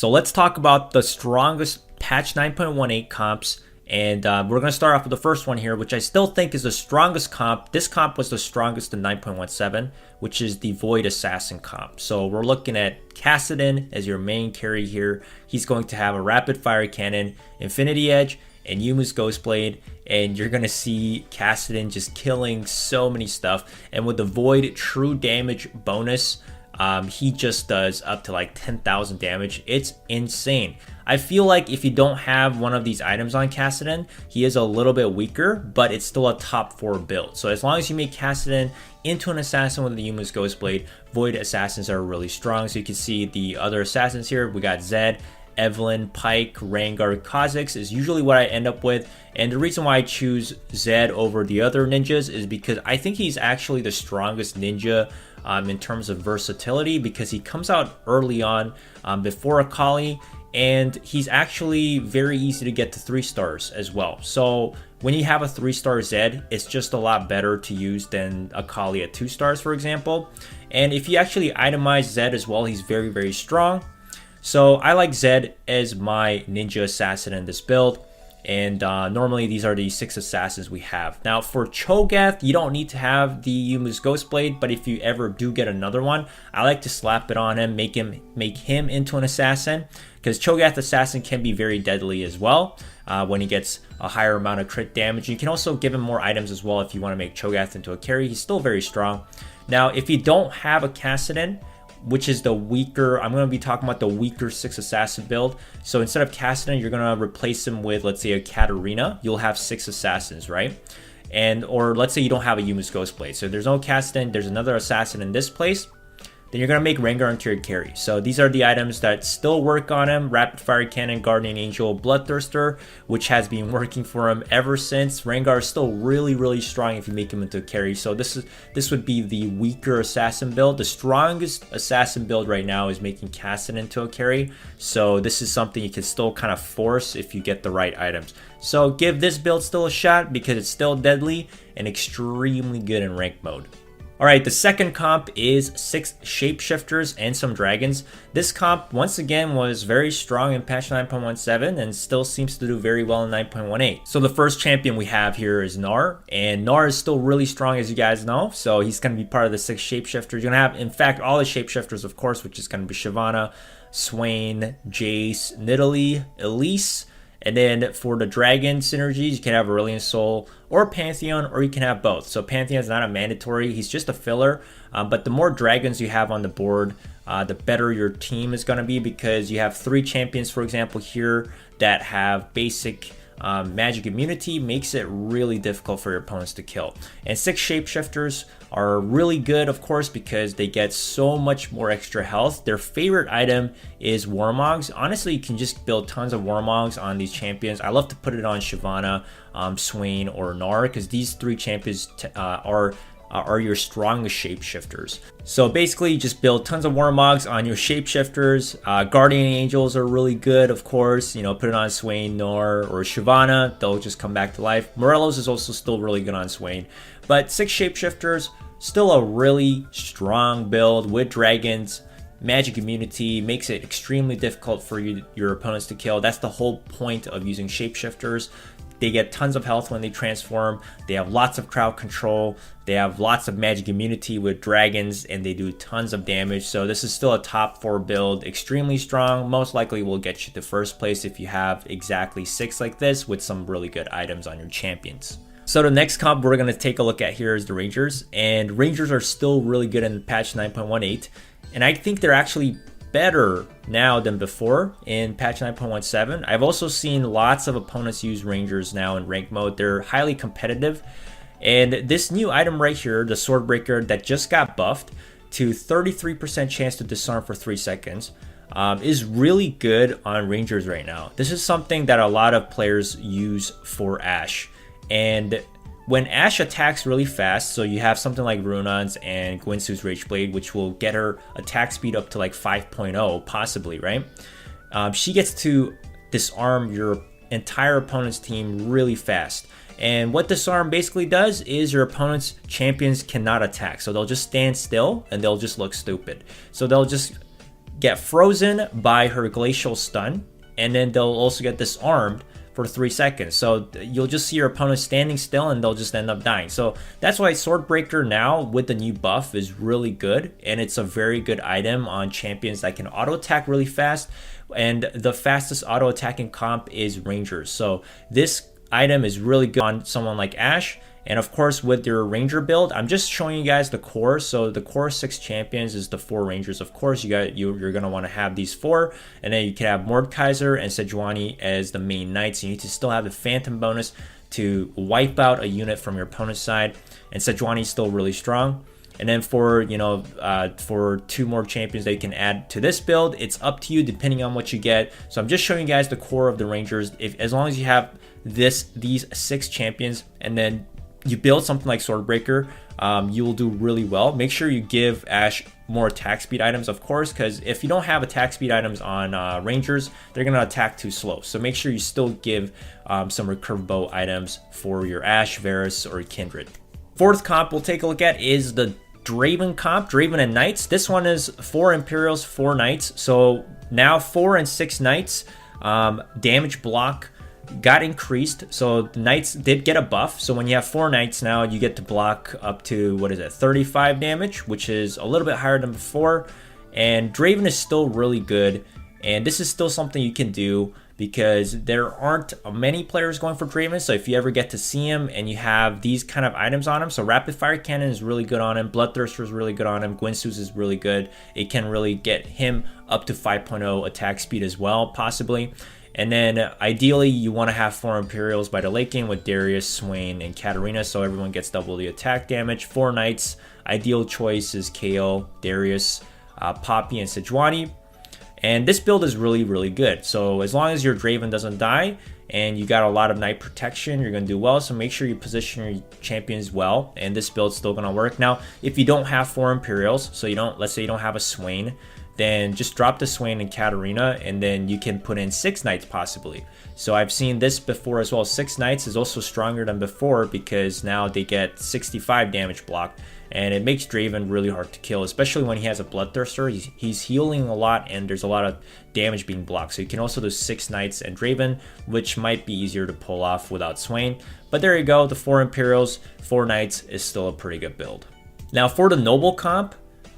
So let's talk about the strongest patch 9.18 comps. And we're going to start off with the first one here, which I still think is the strongest comp. This comp was the strongest in 9.17, which is the Void Assassin comp. So we're looking at Kassadin as your main carry here. He's going to have a Rapid Fire Cannon, Infinity Edge, and Yumu's Ghostblade. And you're going to see Kassadin just killing so many stuff. And with the Void True Damage bonus, he just does up to like 10,000 damage. It's insane. I feel like if you don't have one of these items on Kassadin, he is a little bit weaker, but it's still a top 4 build. So as long as you make Kassadin into an assassin with the Yumu's Ghostblade, Void Assassins are really strong. So you can see the other assassins here. We got Zed, Evelyn, Pike, Rengar, Kha'Zix is usually what I end up with. And the reason why I choose Zed over the other ninjas is because I think he's actually the strongest ninja in terms of versatility, because he comes out early on before Akali, and he's actually very easy to get to 3 stars as well. So when you have a 3-star Zed, it's just a lot better to use than Akali at 2 stars, for example. And if you actually itemize Zed as well, he's very, very strong. So I like Zed as my ninja assassin in this build. And normally these are the 6 assassins we have. Now for Cho'Gath, you don't need to have the Yumu's Ghostblade, but if you ever do get another one, I like to slap it on him, make him into an assassin, because Cho'Gath assassin can be very deadly as well when he gets a higher amount of crit damage. You can also give him more items as well if you want to make Cho'Gath into a carry. He's still very strong. Now if you don't have a Kassadin, which is the weaker, I'm going to be talking about the weaker 6 assassin build. So instead of Kassadin, you're going to replace him with, let's say, a Katarina. You'll have 6 assassins, right? And or let's say you don't have a Yumu's Ghostblade. So there's no Kassadin, there's another assassin in this place. Then you're going to make Rengar into your carry. So these are the items that still work on him. Rapid Fire Cannon, Guardian Angel, Bloodthirster, which has been working for him ever since. Rengar is still really, really strong if you make him into a carry. So this would be the weaker assassin build. The strongest assassin build right now is making Kassadin into a carry. So this is something you can still kind of force if you get the right items. So give this build still a shot because it's still deadly and extremely good in rank mode. Alright, the second comp is 6 Shapeshifters and some Dragons. This comp, once again, was very strong in patch 9.17 and still seems to do very well in 9.18. So the first champion we have here is Gnar, and Gnar is still really strong, as you guys know, so he's going to be part of the 6 Shapeshifters. You're going to have, in fact, all the Shapeshifters, of course, which is going to be Shyvana, Swain, Jace, Nidalee, Elise. And then for the dragon synergies, you can have Aurelion Sol or Pantheon, or you can have both. So Pantheon is not a mandatory, he's just a filler. But the more dragons you have on the board, the better your team is going to be, because you have 3 champions, for example, here that have basic magic immunity. Makes it really difficult for your opponents to kill. And 6 Shapeshifters are really good, of course, because they get so much more extra health. Their favorite item is Warmogs. Honestly, you can just build tons of Warmogs on these champions. I love to put it on Shyvana, Swain, or Gnar, because these 3 champions are your strongest Shapeshifters. So basically, just build tons of Warmogs on your Shapeshifters. Guardian Angels are really good, of course. You know, put it on Swain, Gnar, or Shyvana. They'll just come back to life. Morelos is also still really good on Swain. But 6 Shapeshifters, still a really strong build with dragons. Magic immunity makes it extremely difficult for your opponents to kill. That's the whole point of using Shapeshifters. They get tons of health when they transform. They have lots of crowd control. They have lots of magic immunity with dragons, and they do tons of damage. So this is still a top 4 build, extremely strong. Most likely will get you to first place if you have exactly 6 like this with some really good items on your champions. So the next comp we're going to take a look at here is the Rangers. And Rangers are still really good in patch 9.18. And I think they're actually better now than before in patch 9.17. I've also seen lots of opponents use Rangers now in rank mode. They're highly competitive. And this new item right here, the Swordbreaker, that just got buffed to 33% chance to disarm for 3 seconds, is really good on Rangers right now. This is something that a lot of players use for Ashe. And when Ashe attacks really fast, so you have something like Runon's and Gwynsu's Rageblade, which will get her attack speed up to like 5.0, possibly, right? She gets to disarm your entire opponent's team really fast. And what disarm basically does is your opponent's champions cannot attack. So they'll just stand still and they'll just look stupid. So they'll just get frozen by her glacial stun, and then they'll also get disarmed for 3 seconds. So you'll just see your opponent standing still and they'll just end up dying. So that's why Swordbreaker now with the new buff is really good, and it's a very good item on champions that can auto attack really fast. And the fastest auto attacking comp is Rangers. So this item is really good on someone like Ashe. And of course, with your Ranger build, I'm just showing you guys the core. So the core 6 champions is the 4 Rangers. Of course, you're going to want to have these 4. And then you can have Mordekaiser and Sejuani as the main knights. You need to still have the Phantom bonus to wipe out a unit from your opponent's side. And Sejuani is still really strong. And then for, for 2 more champions that you can add to this build, it's up to you depending on what you get. So I'm just showing you guys the core of the Rangers. As long as you have these 6 champions, and then you build something like Swordbreaker, you will do really well. Make sure you give Ashe more attack speed items, of course, because if you don't have attack speed items on Rangers, they're going to attack too slow. So make sure you still give some recurve bow items for your Ashe, Varus, or Kindred. Fourth comp we'll take a look at is the Draven comp, Draven and Knights. This one is 4 Imperials, 4 Knights. So now 4 and 6 Knights, damage block got increased. So the Knights did get a buff. So when you have 4 Knights now, you get to block up to, 35 damage, which is a little bit higher than before. And Draven is still really good. And this is still something you can do because there aren't many players going for Draven. So if you ever get to see him and you have these kind of items on him, so Rapid Fire Cannon is really good on him, Bloodthirster is really good on him, Gwynsu's is really good. It can really get him up to 5.0 attack speed as well, possibly. And then ideally you want to have 4 Imperials by the late game with Darius, Swain, and Katarina, so everyone gets double the attack damage. 4 Knights, ideal choice is Kayle, Darius, Poppy, and Sejuani. And this build is really, really good. So as long as your Draven doesn't die and you got a lot of Knight protection, you're going to do well. So make sure you position your champions well, and this build's still going to work. Now, if you don't have 4 Imperials, so let's say you don't have a Swain, then just drop the Swain and Katarina, and then you can put in 6 Knights possibly. So I've seen this before as well. 6 Knights is also stronger than before because now they get 65 damage block, and it makes Draven really hard to kill, especially when he has a Bloodthirster. He's healing a lot, and there's a lot of damage being blocked. So you can also do 6 Knights and Draven, which might be easier to pull off without Swain. But there you go, the 4 Imperials, 4 Knights is still a pretty good build. Now for the Noble comp,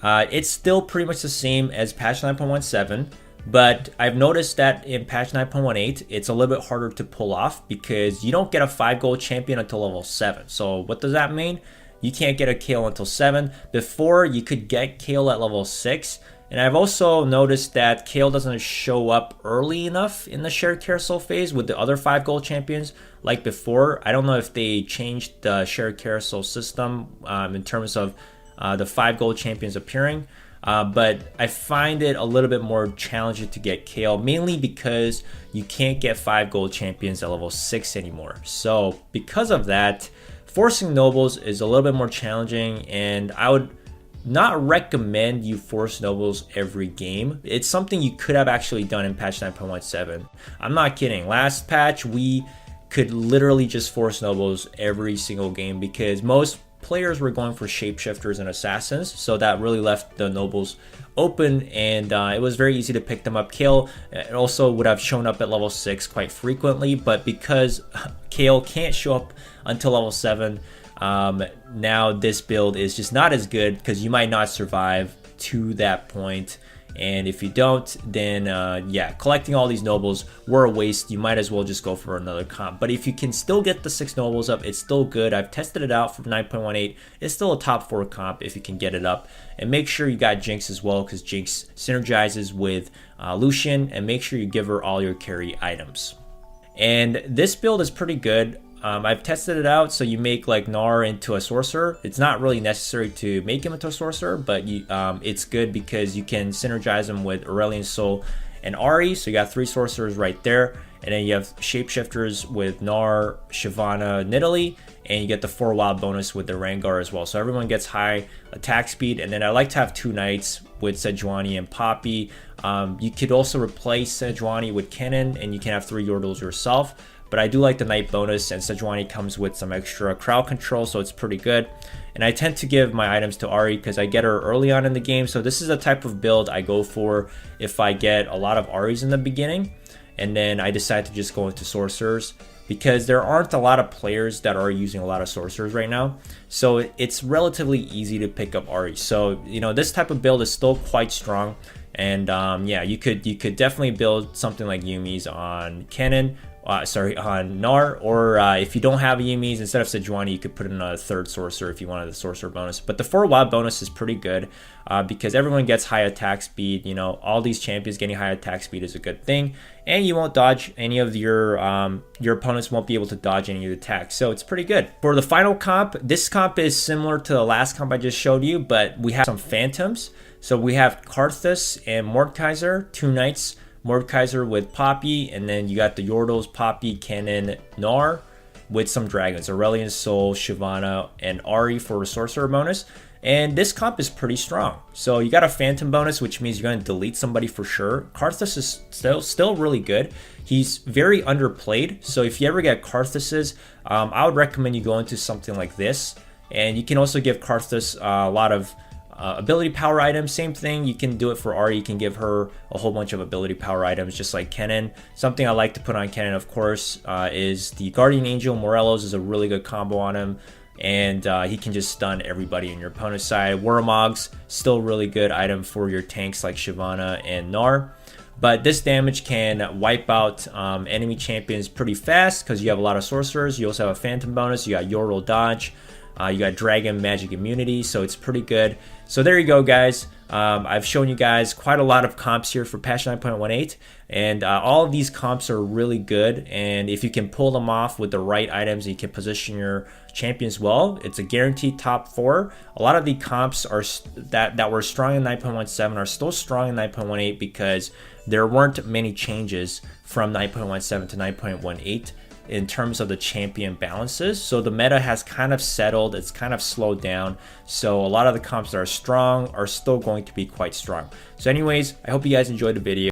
it's still pretty much the same as patch 9.17, but I've noticed that in patch 9.18, it's a little bit harder to pull off because you don't get a 5 gold champion until level 7. So what does that mean? You can't get a Kayle until 7. Before, you could get Kayle at level 6. And I've also noticed that Kayle doesn't show up early enough in the shared carousel phase with the other 5 gold champions like before. I don't know if they changed the shared carousel system in terms of the 5 gold champions appearing. But I find it a little bit more challenging to get Kayle, mainly because you can't get 5 gold champions at level 6 anymore. So because of that, forcing nobles is a little bit more challenging, and I would not recommend you force nobles every game. It's something you could have actually done in patch 9.17. I'm not kidding. Last patch, we could literally just force nobles every single game because most players were going for shapeshifters and assassins, so that really left the nobles open, and it was very easy to pick them up. Kayle also would have shown up at level 6 quite frequently, but because Kayle can't show up until level 7, now this build is just not as good because you might not survive to that point. And if you don't, then yeah, collecting all these nobles were a waste. You might as well just go for another comp. But if you can still get the 6 nobles up, it's still good. I've tested it out for 9.18. It's still a top 4 comp if you can get it up. And make sure you got Jinx as well, because Jinx synergizes with Lucian. And make sure you give her all your carry items. And this build is pretty good. I've tested it out, so you make like Gnar into a sorcerer. It's not really necessary to make him into a sorcerer, but it's good because you can synergize him with Aurelion Sol and Ahri. So you got 3 sorcerers right there, and then you have shapeshifters with Gnar, Shyvana, Nidalee, and you get the 4 wild bonus with the Rengar as well. So everyone gets high attack speed, and then I like to have 2 knights with Sejuani and Poppy. You could also replace Sejuani with Kennen, and you can have 3 Yordles yourself. but I do like the Knight bonus, and Sejuani comes with some extra crowd control, so it's pretty good. And I tend to give my items to Ahri because I get her early on in the game, so this is a type of build I go for if I get a lot of Ahris in the beginning, and then I decide to just go into sorcerers, because there aren't a lot of players that are using a lot of sorcerers right now, so it's relatively easy to pick up Ahri. So you know, this type of build is still quite strong, and yeah, you could definitely build something like Yumi's on Kennen, on Gnar, or if you don't have a Yumi's, instead of Sejuani, you could put in a third sorcerer if you wanted the sorcerer bonus. But the 4 wild bonus is pretty good because everyone gets high attack speed. You know, all these champions getting high attack speed is a good thing, and you won't dodge any of your opponents won't be able to dodge any of the attacks, so it's pretty good. For the final comp, this comp is similar to the last comp I just showed you, but we have some phantoms. So we have Karthus and Mordekaiser, 2 knights. Mordekaiser with Poppy, and then you got the Yordles, Poppy, Kennen, Gnar with some dragons, Aurelion Sol, Shyvana, and Ahri for a sorcerer bonus. And this comp is pretty strong. So you got a phantom bonus, which means you're going to delete somebody for sure. Karthus is still really good. He's very underplayed, so if you ever get Karthus's, I would recommend you go into something like this. And you can also give Karthus a lot of ability power items. Same thing, you can do it for Ahri. You can give her a whole bunch of ability power items, just like Kennen. Something I like to put on Kennen, of course, is the Guardian Angel. Morelos is a really good combo on him, and he can just stun everybody in your opponent's side. Warmog's still really good item for your tanks like Shyvana and Gnar. But this damage can wipe out enemy champions pretty fast because you have a lot of sorcerers. You also have a phantom bonus. You got Yordle dodge. You got Dragon Magic Immunity, so it's pretty good. So there you go, guys. I've shown you guys quite a lot of comps here for patch 9.18, and all of these comps are really good, and if you can pull them off with the right items, you can position your champions well. It's a guaranteed top 4. A lot of the comps are that were strong in 9.17 are still strong in 9.18 because there weren't many changes from 9.17 to 9.18 in terms of the champion balances. So the meta has kind of settled, it's kind of slowed down. So a lot of the comps that are strong are still going to be quite strong. So anyways, I hope you guys enjoyed the video.